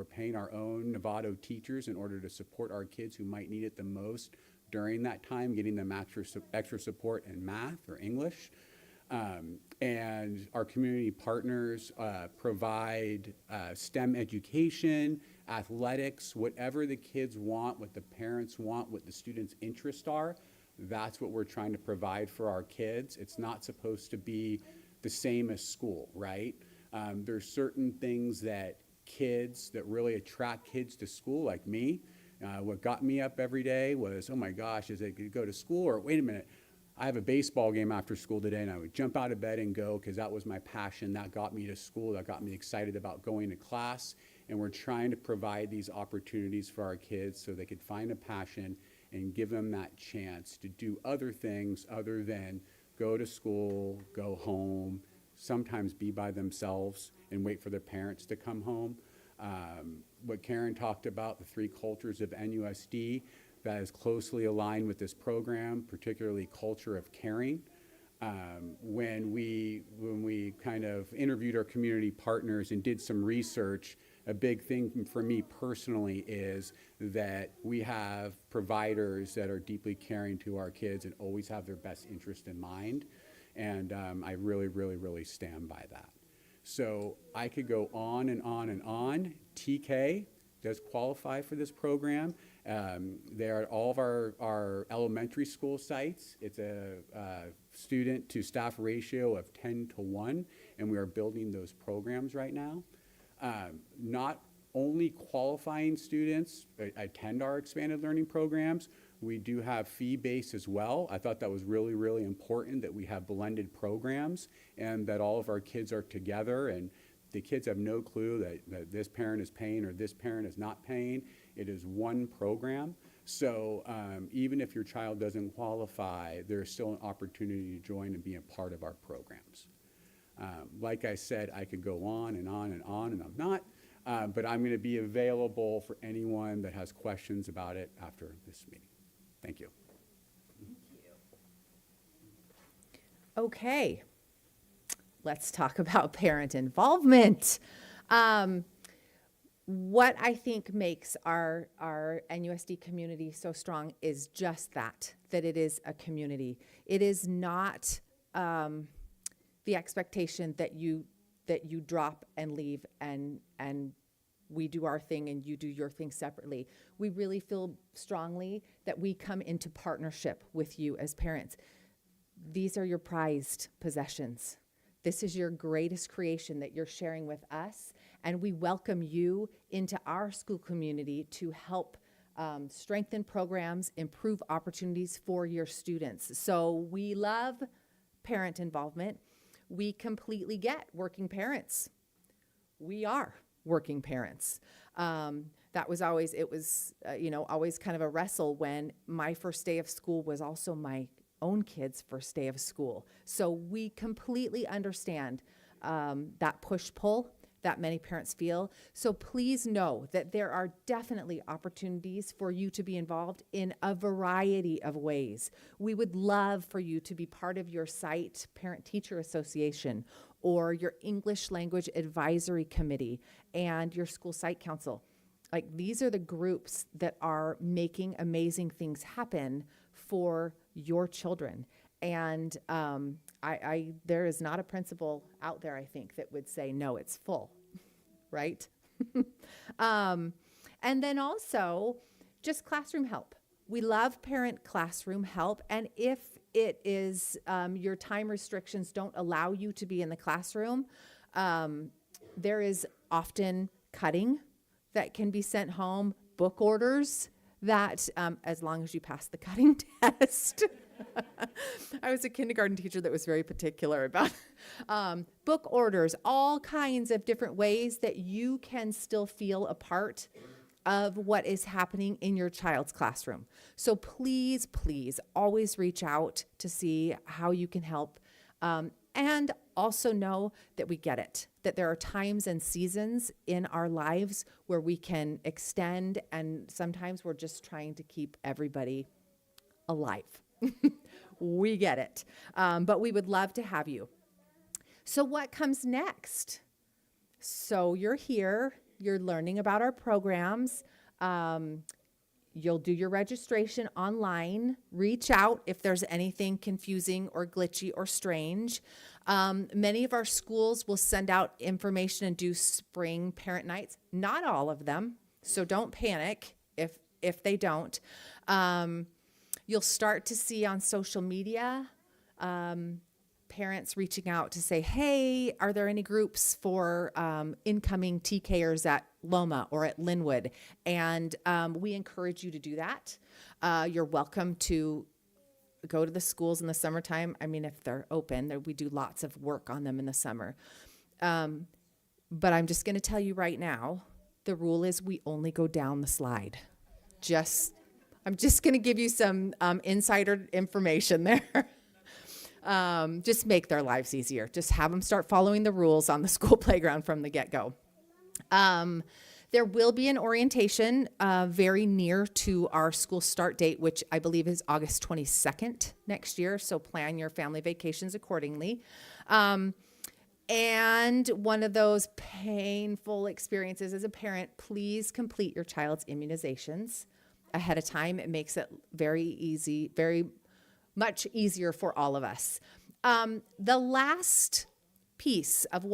paying our own Novato teachers in order to support our kids who might need it the most during that time, getting them extra support in math or English. And our community partners provide STEM education, athletics, whatever the kids want, what the parents want, what the students' interests are. That's what we're trying to provide for our kids. It's not supposed to be the same as school, right? There's certain things that really attract kids to school, like me. What got me up every day was, oh my gosh, is it go to school? Or wait a minute, I have a baseball game after school today, and I would jump out of bed and go because that was my passion. That got me to school. That got me excited about going to class. And we're trying to provide these opportunities for our kids so they could find a passion and give them that chance to do other things other than go to school, go home, sometimes be by themselves and wait for their parents to come home. What Karen talked about, the 3 cultures of NUSD, that is closely aligned with this program, particularly culture of caring. When we kind of interviewed our community partners and did some research, a big thing for me personally is that we have providers that are deeply caring to our kids and always have their best interest in mind. And I really, really, really stand by that. So I could go on and on and on. TK does qualify for this program. They're at all of our elementary school sites. It's a student to staff ratio of 10-1, and we are building those programs right now. Not only qualifying students attend our expanded learning programs, we do have fee-based as well. I thought that was really, really important that we have blended programs and that all of our kids are together and the kids have no clue that this parent is paying or this parent is not paying. It is one program. So even if your child doesn't qualify, there's still an opportunity to join and be a part of our programs. Like I said, I could go on and on and on, and I'm not, but I'm going to be available for anyone that has questions about it after this meeting. Thank you. Okay, let's talk about parent involvement. What I think makes our NUSD community so strong is just that it is a community. It is not the expectation that you drop and leave and we do our thing and you do your thing separately. We really feel strongly that we come into partnership with you as parents. These are your prized possessions. This is your greatest creation that you're sharing with us, and we welcome you into our school community to help strengthen programs, improve opportunities for your students. So we love parent involvement. We completely get working parents. We are working parents. That was always, always kind of a wrestle when my first day of school was also my own kids' first day of school. So we completely understand that push-pull that many parents feel. So please know that there are definitely opportunities for you to be involved in a variety of ways. We would love for you to be part of your site parent-teacher association or your English language advisory committee and your school site council. Like, these are the groups that are making amazing things happen for your children. And there is not a principal out there, I think, that would say, no, it's full, right? And then also just classroom help. We love parent classroom help. And if it is your time restrictions don't allow you to be in the classroom, there is often cutting that can be sent home, book orders that, as long as you pass the cutting test. I was a kindergarten teacher that was very particular about book orders, all kinds of different ways that you can still feel a part of what is happening in your child's classroom. So please, please always reach out to see how you can help. And also know that we get it, that there are times and seasons in our lives where we can extend, and sometimes we're just trying to keep everybody alive. We get it. But we would love to have you. So what comes next? So you're here, you're learning about our programs. You'll do your registration online. Reach out if there's anything confusing or glitchy or strange. Many of our schools will send out information and do spring parent nights. Not all of them, so don't panic if they don't. You'll start to see on social media parents reaching out to say, hey, are there any groups for incoming TKers at Loma or at Linwood? And we encourage you to do that. You're welcome to go to the schools in the summertime. I mean, if they're open, we do lots of work on them in the summer. But I'm just going to tell you right now, the rule is we only go down the slide. I'm just going to give you some insider information there. Just make their lives easier. Just have them start following the rules on the school playground from the get-go. There will be an orientation very near to our school start date, which I believe is August 22nd next year, so plan your family vacations accordingly. And one of those painful experiences as a parent, please complete your child's immunizations ahead of time. It makes it very much easier for all of us. The last piece of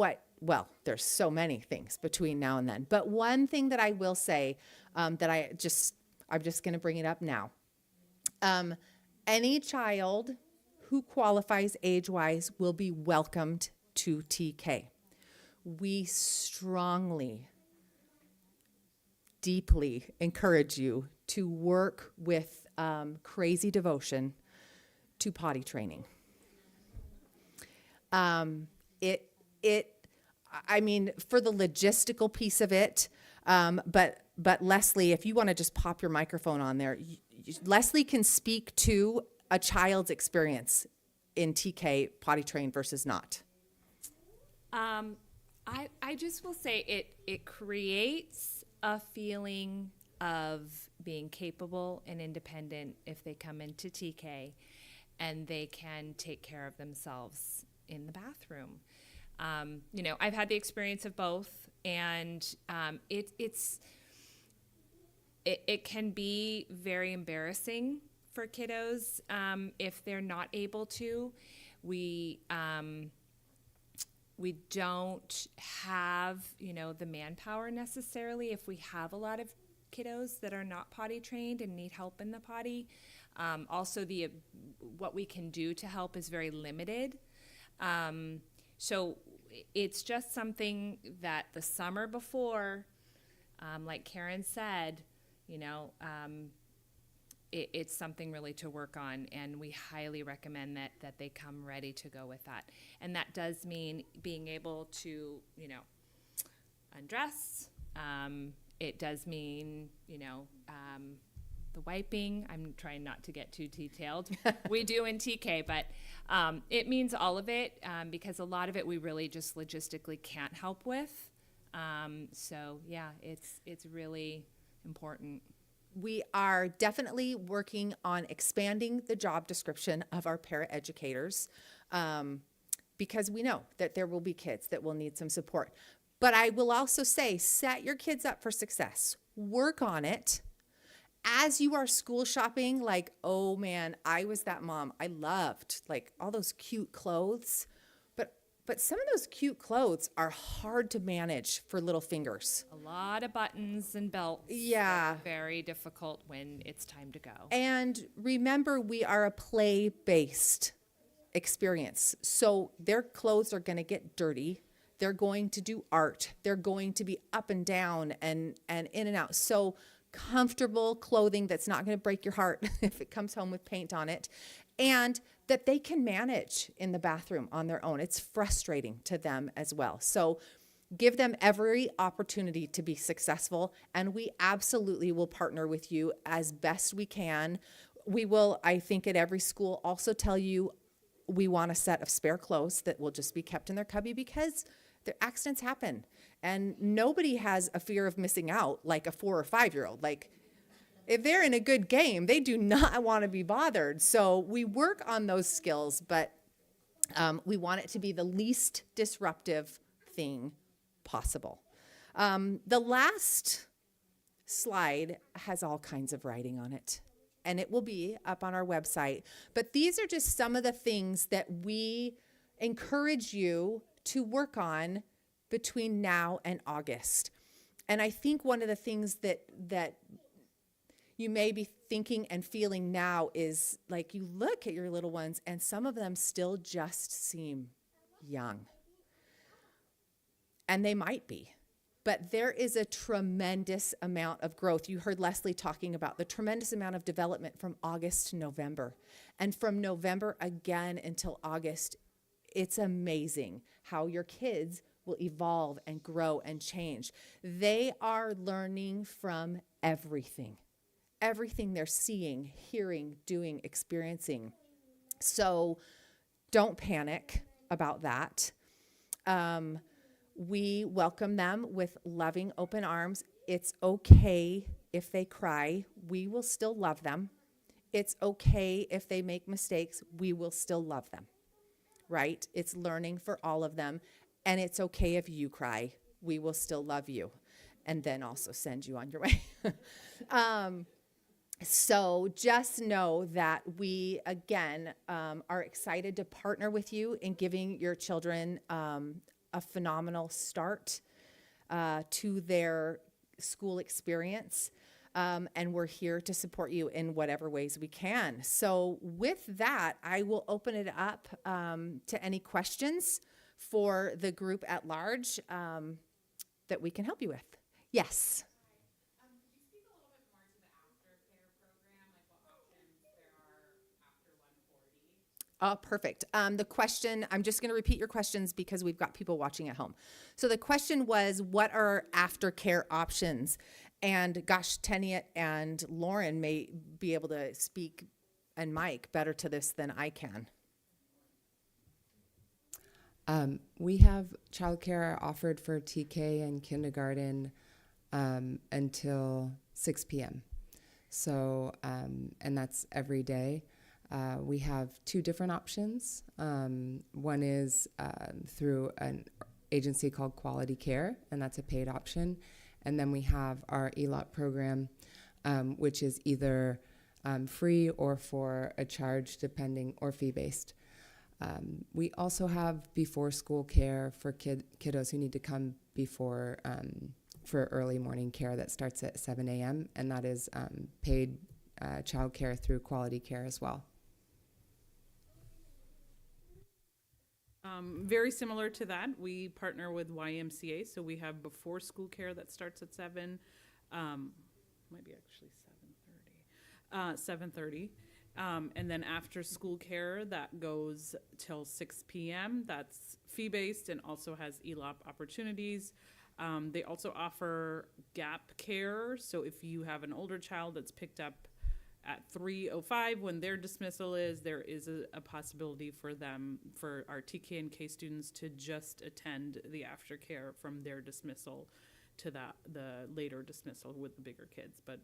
there's so many things between now and then, but one thing that I will say that I'm just going to bring it up now. Any child who qualifies age-wise will be welcomed to TK. We strongly, deeply encourage you to work with crazy devotion to potty training. I mean, for the logistical piece of it, But Leslie, if you want to just pop your microphone on there, Leslie can speak to a child's experience in TK potty trained versus not. I just will say it creates a feeling of being capable and independent if they come into TK and they can take care of themselves in the bathroom. I've had the experience of both, and it can be very embarrassing for kiddos if they're not able to. We don't have, the manpower necessarily if we have a lot of kiddos that are not potty trained and need help in the potty. Also, what we can do to help is very limited. So it's just something that the summer before, like Karen said, it's something really to work on, and we highly recommend that they come ready to go with that. And that does mean being able to, undress. It does mean, the wiping. I'm trying not to get too detailed. We do in TK, but it means all of it because a lot of it we really just logistically can't help with. So yeah, it's really important. We are definitely working on expanding the job description of our paraeducators because we know that there will be kids that will need some support. But I will also say, set your kids up for success. Work on it. As you are school shopping, like, oh man, I was that mom. I loved like all those cute clothes. But some of those cute clothes are hard to manage for little fingers. A lot of buttons and belts. Yeah. Very difficult when it's time to go. And remember, we are a play-based experience. So their clothes are going to get dirty. They're going to do art. They're going to be up and down and in and out. So comfortable clothing that's not going to break your heart if it comes home with paint on it. And that they can manage in the bathroom on their own. It's frustrating to them as well. So give them every opportunity to be successful, and we absolutely will partner with you as best we can. We will, I think, at every school also tell you we want a set of spare clothes that will just be kept in their cubby because their accidents happen. And nobody has a fear of missing out like a 4 or 5-year-old. Like, if they're in a good game, they do not want to be bothered. So we work on those skills, but we want it to be the least disruptive thing possible. The last slide has all kinds of writing on it, and it will be up on our website. But these are just some of the things that we encourage you to work on between now and August. And I think one of the things that you may be thinking and feeling now is like you look at your little ones and some of them still just seem young. And they might be. But there is a tremendous amount of growth. You heard Leslie talking about the tremendous amount of development from August to November. And from November again until August, it's amazing how your kids will evolve and grow and change. They are learning from everything they're seeing, hearing, doing, experiencing. So don't panic about that. We welcome them with loving open arms. It's okay if they cry. We will still love them. It's okay if they make mistakes. We will still love them, right? It's learning for all of them. And it's okay if you cry. We will still love you and then also send you on your way. So just know that we, again, are excited to partner with you in giving your children a phenomenal start to their school experience. And we're here to support you in whatever ways we can. So with that, I will open it up to any questions for the group at large that we can help you with. Yes. Oh, perfect. The question, I'm just going to repeat your questions because we've got people watching at home. So the question was, what are aftercare options? And gosh, Teniat and Lauren may be able to speak, and Mike, better to this than I can. We have childcare offered for TK and kindergarten until 6 p.m. So, and that's every day. We have two different options. One is through an agency called Quality Care, and that's a paid option. And then we have our ELOT program, which is either free or for a charge, depending, or fee-based. We also have before school care for kiddos who need to come before for early morning care that starts at 7 a.m. and that is paid child care through Quality Care as well. Very similar to that, we partner with YMCA, so we have before school care that starts at 7, might be actually 7:30, and then after school care that goes till 6 p.m. That's fee-based and also has ELOP opportunities. They also offer gap care, so if you have an older child that's picked up at 3:05 when their dismissal is, there is a possibility for them, for our TK and K students, to just attend the aftercare from their dismissal to the later dismissal with the bigger kids. But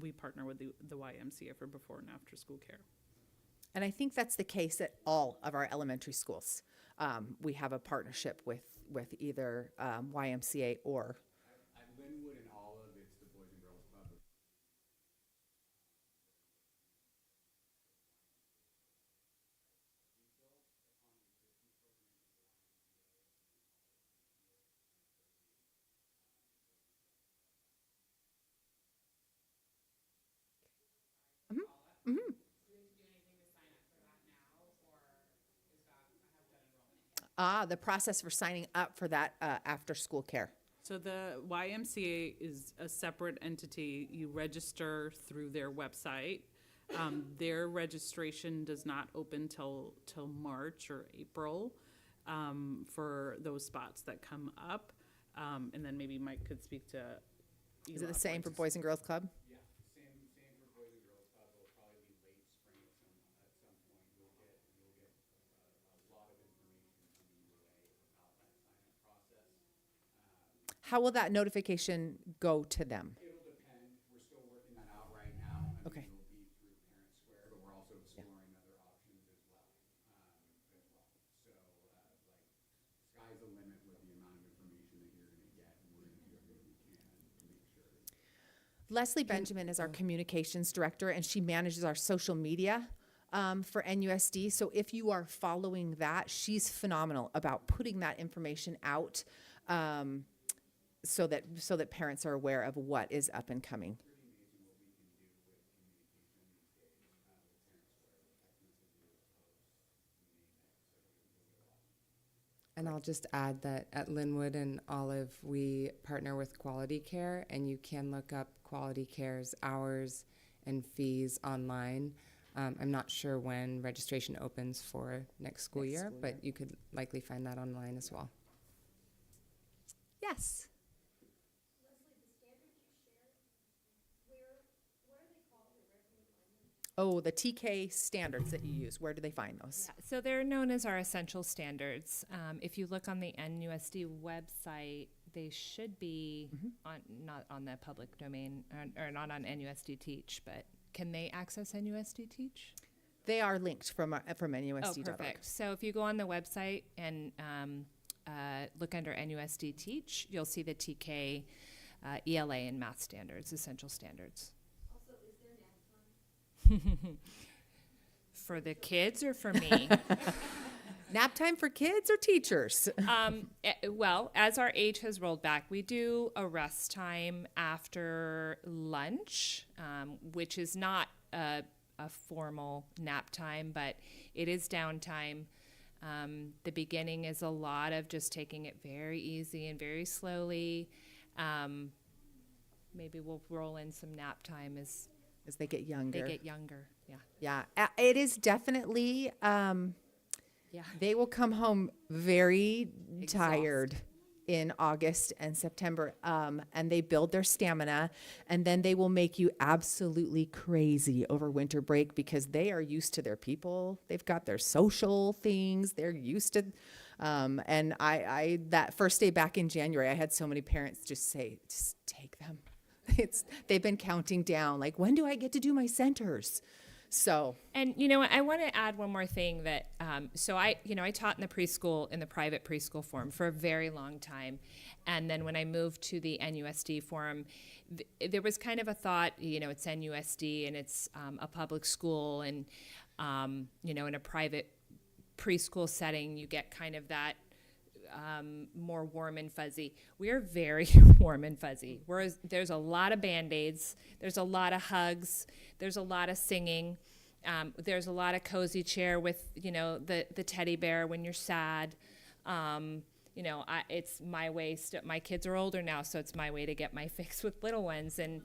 we partner with the YMCA for before and after school care. And I think that's the case at all of our elementary schools. We have a partnership with either YMCA or. At Linwood and Olive, it's the Boys and Girls Club. The process for signing up for that after school care. So the YMCA is a separate entity. You register through their website. Their registration does not open till March or April for those spots that come up. And then maybe Mike could speak to. Is it the same for Boys and Girls Club? Yeah, same for Boys and Girls Club. It'll probably be late spring at some point. You'll get a lot of information coming your way about that sign-up process. How will that notification go to them? It'll depend. We're still working that out right now. Okay. It'll be through Parent Square, but we're also exploring other options as well. So, sky's the limit with the amount of information that you're going to get, and we're going to do everything we can to make sure. Leslie Benjamin is our communications director, and she manages our social media for NUSD. So if you are following that, she's phenomenal about putting that information out so that parents are aware of what is up and coming. And I'll just add that at Linwood and Olive, we partner with Quality Care, and you can look up Quality Care's hours and fees online. I'm not sure when registration opens for next school year, but you could likely find that online as well. Yes. Oh, the TK standards that you use, where do they find those? So they're known as our essential standards. If you look on the NUSD website, they should be on, not on the public domain or not on NUSD Teach, but can they access NUSD Teach? They are linked from NUSD.org. Oh, perfect. So if you go on the website and look under NUSD Teach, you'll see the TK, ELA, and math standards, essential standards. Also, is there nap time? For the kids or for me? Nap time for kids or teachers? Well, as our age has rolled back, we do a rest time after lunch, which is not a formal nap time, but it is downtime. The beginning is a lot of just taking it very easy and very slowly. Maybe we'll roll in some nap time as as they get younger. They get younger. Yeah. Yeah, it is definitely. Yeah. They will come home very tired in August and September, and they build their stamina, and then they will make you absolutely crazy over winter break because they are used to their people. They've got their social things. They're used to, and I that first day back in January, I had so many parents just say, just take them. They've been counting down, like, when do I get to do my centers? So. And I want to add one more thing that so I taught in the private preschool form for a very long time, and then when I moved to the NUSD form, there was kind of a thought, it's NUSD and it's a public school, and in a private preschool setting you get kind of that more warm and fuzzy. We are very warm and fuzzy. There's a lot of Band-Aids, there's a lot of hugs, there's a lot of singing, there's a lot of cozy chair with, the teddy bear when you're sad. It's my way. My kids are older now, so it's my way to get my fix with little ones. And,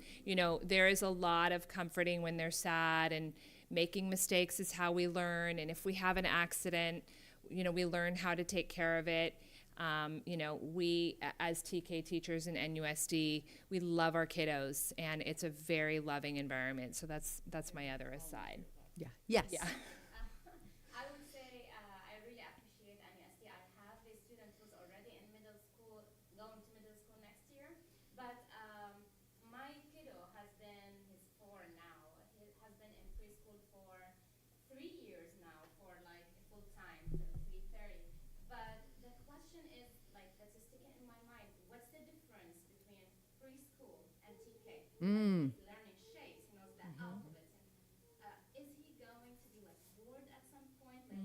there is a lot of comforting when they're sad, and making mistakes is how we learn. And if we have an accident, we learn how to take care of it. We, as TK teachers in NUSD, we love our kiddos, and it's a very loving environment. So that's my other aside. Yeah. Yes. Yeah. I would say I really appreciate NUSD. I have a student who's already in middle school, going to middle school next year. But my kiddo has been, he's 4 now. He has been in preschool for 3 years now, for like full time till 3:30. But the question is, like, that's sticking in my mind. What's the difference between preschool and TK? He's learning shapes. He knows the alphabet. Is he going to be like bored at some point? Like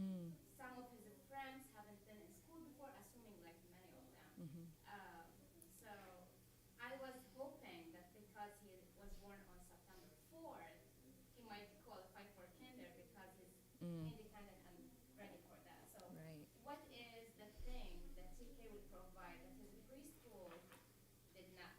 some of his friends haven't been in school before, assuming like many of them. So I was hoping that because he was born on September 4th, he might qualify for kinder because he's independent and ready for that. So what is the thing that TK would provide that his preschool did not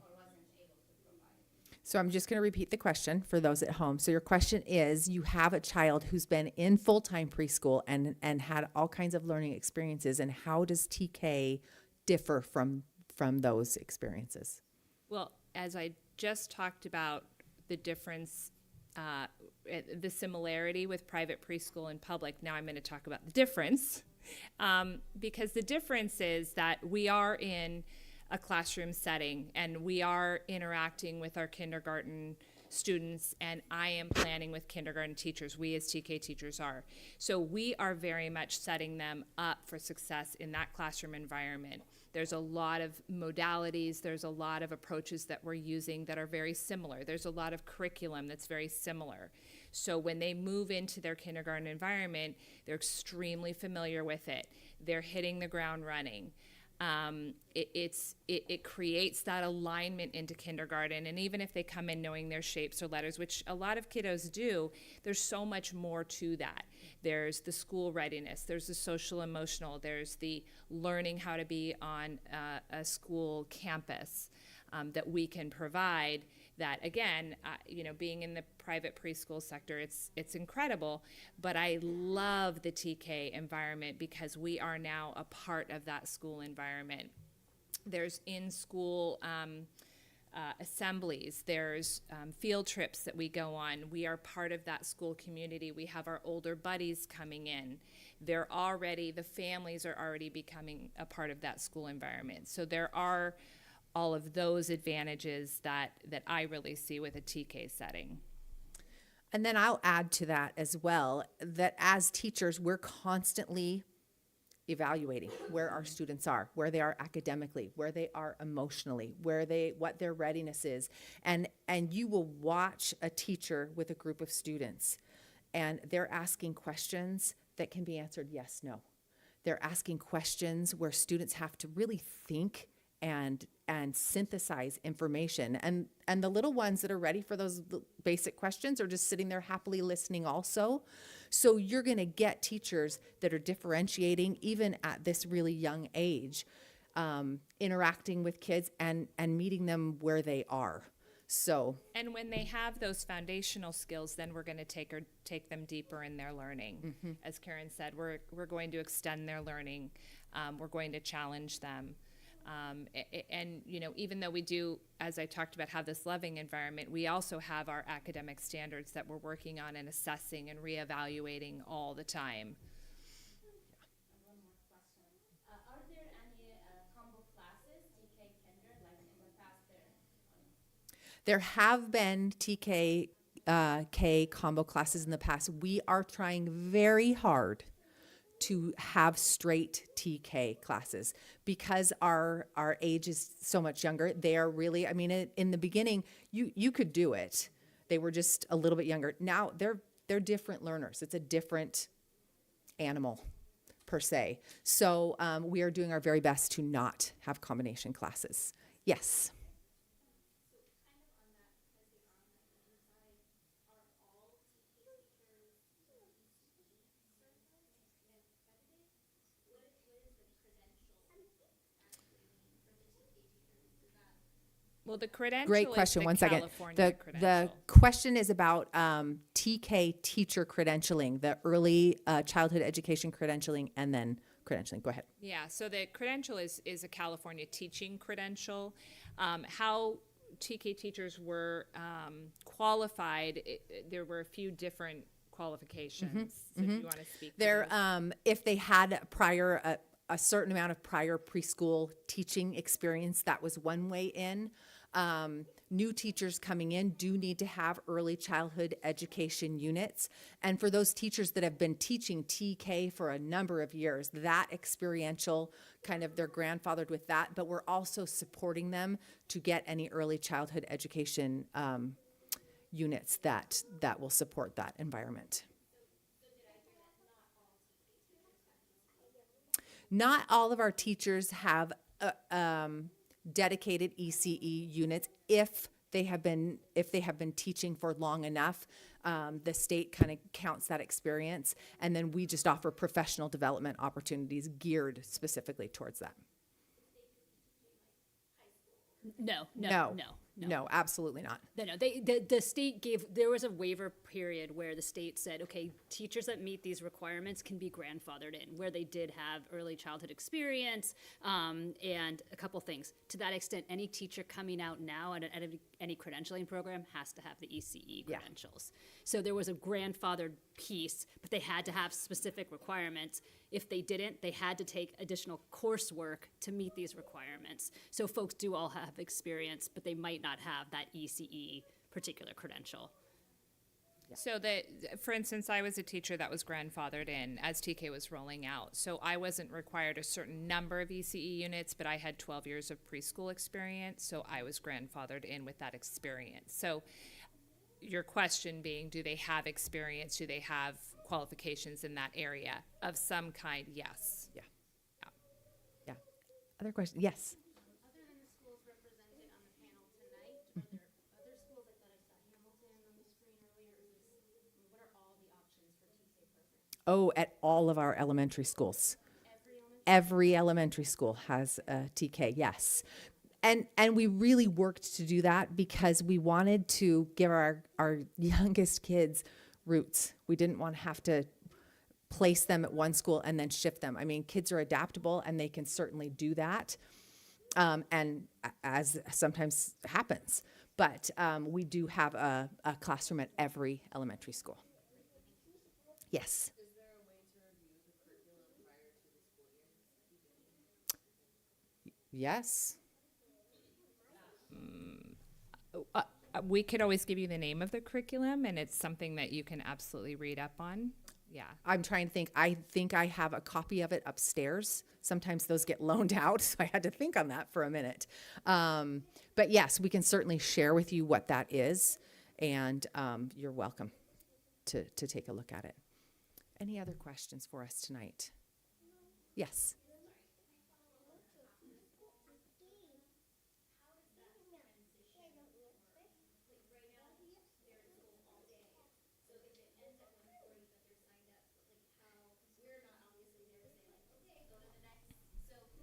or wasn't able to provide? So I'm just going to repeat the question for those at home. So your question is, you have a child who's been in full-time preschool and had all kinds of learning experiences, and how does TK differ from those experiences? Well, as I just talked about the difference, the similarity with private preschool and public, now I'm going to talk about the difference. Because the difference is that we are in a classroom setting, and we are interacting with our kindergarten students, and I am planning with kindergarten teachers. We as TK teachers are. So we are very much setting them up for success in that classroom environment. There's a lot of modalities, there's a lot of approaches that we're using that are very similar. There's a lot of curriculum that's very similar. So when they move into their kindergarten environment, they're extremely familiar with it. They're hitting the ground running. It creates that alignment into kindergarten, and even if they come in knowing their shapes or letters, which a lot of kiddos do, there's so much more to that. There's the school readiness, there's the social emotional, there's the learning how to be on a school campus that we can provide. That again, being in the private preschool sector, it's incredible, but I love the TK environment because we are now a part of that school environment. There's in-school assemblies, there's field trips that we go on. We are part of that school community. We have our older buddies coming in. The families are already becoming a part of that school environment. So there are all of those advantages that I really see with a TK setting. And then I'll add to that as well, that as teachers, we're constantly evaluating where our students are, where they are academically, where they are emotionally, what their readiness is. And you will watch a teacher with a group of students, and they're asking questions that can be answered yes, no. They're asking questions where students have to really think and synthesize information. And the little ones that are ready for those basic questions are just sitting there happily listening also. So you're going to get teachers that are differentiating even at this really young age, interacting with kids and meeting them where they are. So, And when they have those foundational skills, then we're going to take them deeper in their learning. As Karen said, we're going to extend their learning. We're going to challenge them. And you know, even though we do, as I talked about, have this loving environment, we also have our academic standards that we're working on and assessing and reevaluating all the time. One more question. Are there any combo classes, TK Kindred, like in the past there have been TK K combo classes in the past. We are trying very hard to have straight TK classes because our age is so much younger. They are really, I mean, in the beginning, you could do it. They were just a little bit younger. Now they're different learners. It's a different animal per se. So we are doing our very best to not have combination classes. Yes. Well, the credential Great is question. the One second. California The credential. question is about TK teacher credentialing, the early childhood education credentialing, and then credentialing. Go ahead. Yeah, so the credential is a California teaching credential. How TK teachers were qualified, there were a few different qualifications. So if you want to speak to There, those. if they had a certain amount of prior preschool teaching experience, that was one way in. New teachers coming in do need to have early childhood education units. And for those teachers that have been teaching TK for a number of years, that experiential kind of, they're grandfathered with that, but we're also supporting them to get any early childhood education units that will support that environment. Not all of our teachers have dedicated ECE units if they have been teaching for long enough. The state kind of counts that experience, and then we just offer professional development opportunities geared specifically towards that. No, absolutely not. No. The state there was a waiver period where the state said, okay, teachers that meet these requirements can be grandfathered in, where they did have early childhood experience and a couple things. To that extent, any teacher coming out now at any credentialing program has to have the ECE credentials. So there was a grandfathered piece, but they had to have specific requirements. If they didn't, they had to take additional coursework to meet these requirements. So folks do all have experience, but they might not have that ECE particular credential. So for instance, I was a teacher that was grandfathered in as TK was rolling out. So I wasn't required a certain number of ECE units, but I had 12 years of preschool experience, so I was grandfathered in with that experience. So your question being, do they have experience? Do they have qualifications in that area of some kind? Yes. Yeah. Other question? Yes. Other than the schools represented on the panel tonight, are there other schools? I thought I saw Hamilton on the screen earlier. What are all the options for TK programs? Oh, at all of our elementary schools. Every elementary school has a TK, yes. And we really worked to do that because we wanted to give our youngest kids roots. We didn't want to have to place them at one school and then shift them. I mean, kids are adaptable and they can certainly do that. And as sometimes happens, but we do have a classroom at every elementary school. Yes. Is there a way to review the curriculum prior to the school year? Yes. We could always give you the name of the curriculum, and it's something that you can absolutely read up on. Yeah. I'm trying to think. I think I have a copy of it upstairs. Sometimes those get loaned out, so I had to think on that for a minute. But yes, we can certainly share with you what that is, and you're welcome to take a look at it. Any other questions for us tonight? Yes.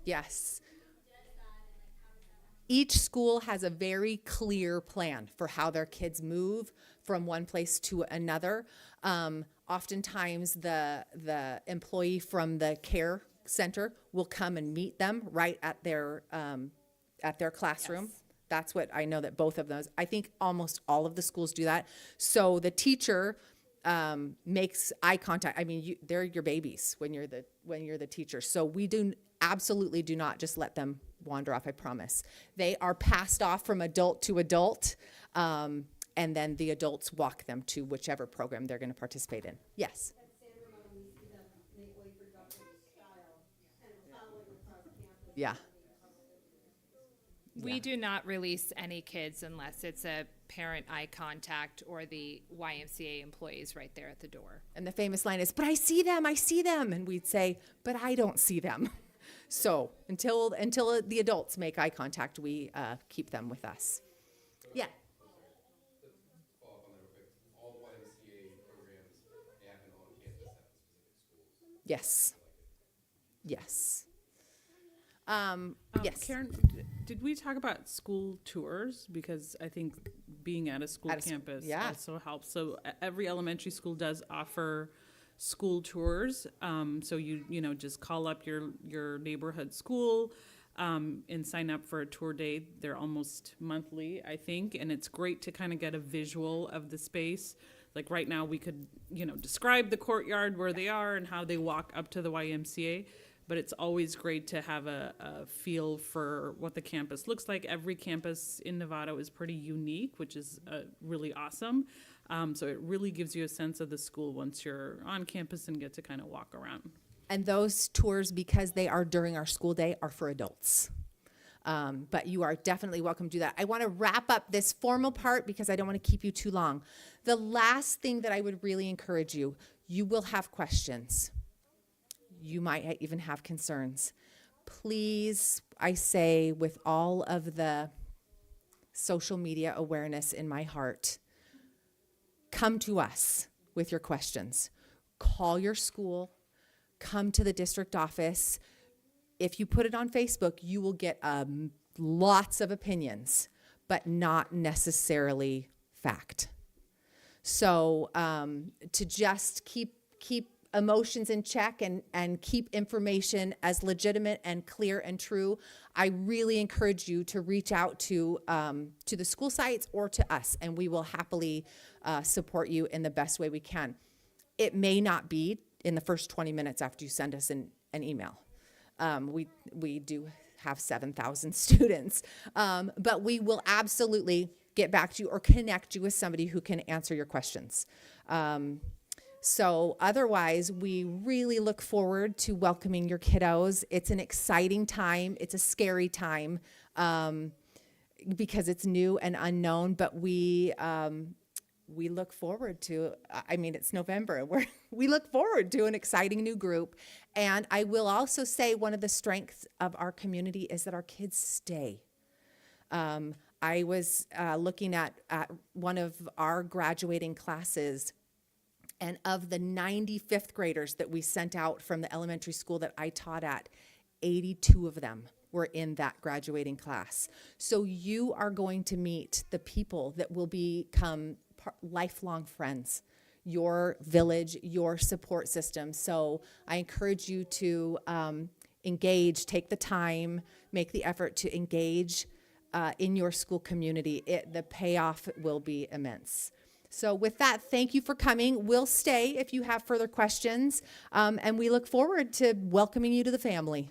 Yes. Each school has a very clear plan for how their kids move from one place to another. Oftentimes, the employee from the care center will come and meet them right at their classroom. Yes. That's what I know that both of those. I think almost all of the schools do that. So the teacher makes eye contact. I mean, they're your babies when you're the teacher. So we absolutely do not just let them wander off. I promise. They are passed off from adult to adult, and then the adults walk them to whichever program they're going to participate in. Yes. Yeah. We do not release any kids unless it's a parent eye contact or the YMCA employees right there at the door. And the famous line is, "But I see them, I see them." And we'd say, "But I don't see them." So until the adults make eye contact, we keep them with us. Yeah. Follow up on that real quick. All the YMCA programs, they happen on campus at the specific schools. Yes. Yes. Yes. Karen, did we talk about school tours? Because I think being at a school campus yeah. also helps. So every elementary school does offer school tours. So you know just call up your neighborhood school and sign up for a tour day. They're almost monthly, I think, and it's great to kind of get a visual of the space. Like right now, we could describe the courtyard where they are and how they walk up to the YMCA. But it's always great to have a feel for what the campus looks like. Every campus in Novato is pretty unique, which is really awesome. So it really gives you a sense of the school once you're on campus and get to kind of walk around. And those tours, because they are during our school day, are for adults. But you are definitely welcome to do that. I want to wrap up this formal part because I don't want to keep you too long. The last thing that I would really encourage you will have questions. You might even have concerns. Please, I say, with all of the social media awareness in my heart, come to us with your questions. Call your school. Come to the district office. If you put it on Facebook, you will get lots of opinions, but not necessarily fact. So to just keep emotions in check and keep information as legitimate and clear and true, I really encourage you to reach out to the school sites or to us, and we will happily support you in the best way we can. It may not be in the first 20 minutes after you send us an email. We do have 7,000 students, but we will absolutely get back to you or connect you with somebody who can answer your questions. So otherwise, we really look forward to welcoming your kiddos. It's an exciting time. It's a scary time because it's new and unknown, but we look forward to, it's November. We look forward to an exciting new group. And I will also say one of the strengths of our community is that our kids stay. I was looking at one of our graduating classes, and of the 90 fifth graders that we sent out from the elementary school that I taught at, 82 of them were in that graduating class. So you are going to meet the people that will become lifelong friends, your village, your support system. So I encourage you to engage, take the time, make the effort to engage in your school community. The payoff will be immense. So with that, thank you for coming. We'll stay if you have further questions, and we look forward to welcoming you to the family.